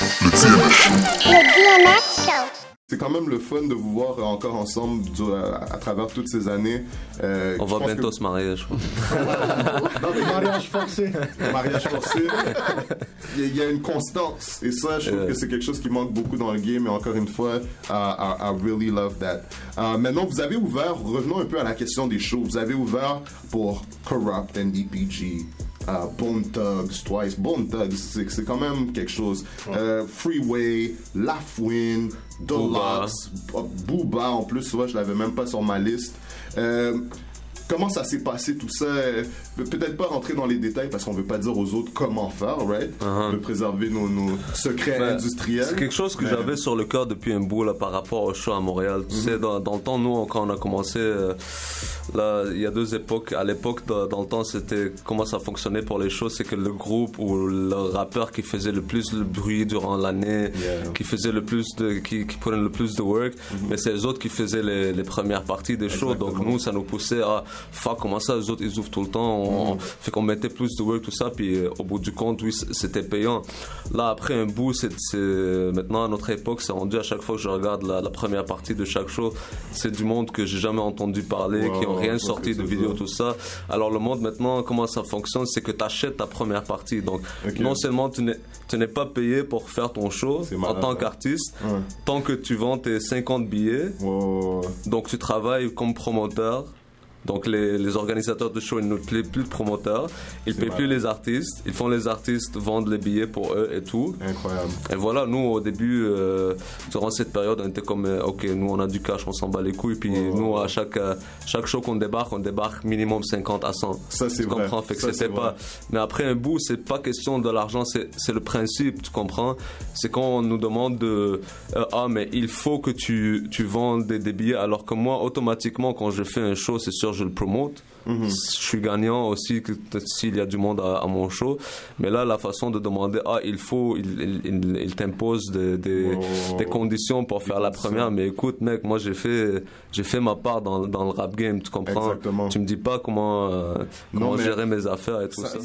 Le DMS Show. C'est quand même le fun de vous voir encore ensemble à travers toutes ces années. On va bientôt se marier, je crois. Non, mais Mariage forcé. mariage forcé. Il y a une constance. Et ça, je trouve que c'est quelque chose qui manque beaucoup dans le game. Et encore une fois, I really love that. Maintenant, vous avez ouvert, revenons un peu à la question des shows. Vous avez ouvert pour Corrupt, NDPG, Bone Thugs, Twice. Bone Thugs, c'est quand même quelque chose. Freeway, Lafwin, Deluxe, Booba en plus, je l'avais même pas sur ma liste. Comment ça s'est passé tout ça? Peut-être pas rentrer dans les détails parce qu'on veut pas dire aux autres comment faire, right? On veut préserver nos secrets industriels. C'est quelque chose que j'avais sur le cœur depuis un bout là, par rapport au show à Montréal. Tu sais, dans le temps, nous, quand on a commencé, là, il y a deux époques. À l'époque, dans le temps, c'était comment ça fonctionnait pour les shows, c'est que le groupe ou le rappeur qui faisait le plus de bruit durant l'année, qui faisait le plus qui prenait le plus de work, mais c'est les autres qui faisaient les premières parties des shows. Donc nous, ça nous poussait à comment ça, les autres ils ouvrent tout le temps, fait qu'on mettait plus de work, tout ça, puis au bout du compte, oui, c'était payant. Là, après un bout, maintenant à notre époque, c'est rendu à chaque fois que je regarde la première partie de chaque show, c'est du monde que j'ai jamais entendu parler, qui ont rien sorti de vidéo, tout ça. Alors le monde maintenant, comment ça fonctionne, c'est que tu achètes ta première partie. Donc non seulement tu n'es pas payé pour faire ton show en tant qu'artiste, tant que tu vends tes 50 billets, donc tu travailles comme promoteur. Donc les organisateurs de show, ils ne paient plus de promoteurs, ils ne paient plus les artistes, ils font les artistes vendre les billets pour eux et tout. Incroyable. Et voilà, nous au début, durant cette période, on était comme, ok, nous on a du cash, on s'en bat les couilles, puis nous à chaque show qu'on débarque, on débarque minimum 50 à 100. Ça c'est tu vrai. comprends, fait que c'était pas. Mais après un bout, c'est pas question de l'argent, c'est le principe, tu comprends. C'est quand on nous demande de, mais il faut que tu vendes des billets, alors que moi automatiquement quand je fais un show, c'est sûr je le promote. Je suis gagnant aussi s'il y a du monde à mon show. Mais là, la façon de demander, il t'impose des conditions pour faire la première. Mais écoute, mec, moi j'ai fait ma part dans le rap game, tu comprends? Exactement. Tu me dis pas comment gérer mes affaires et tout ça.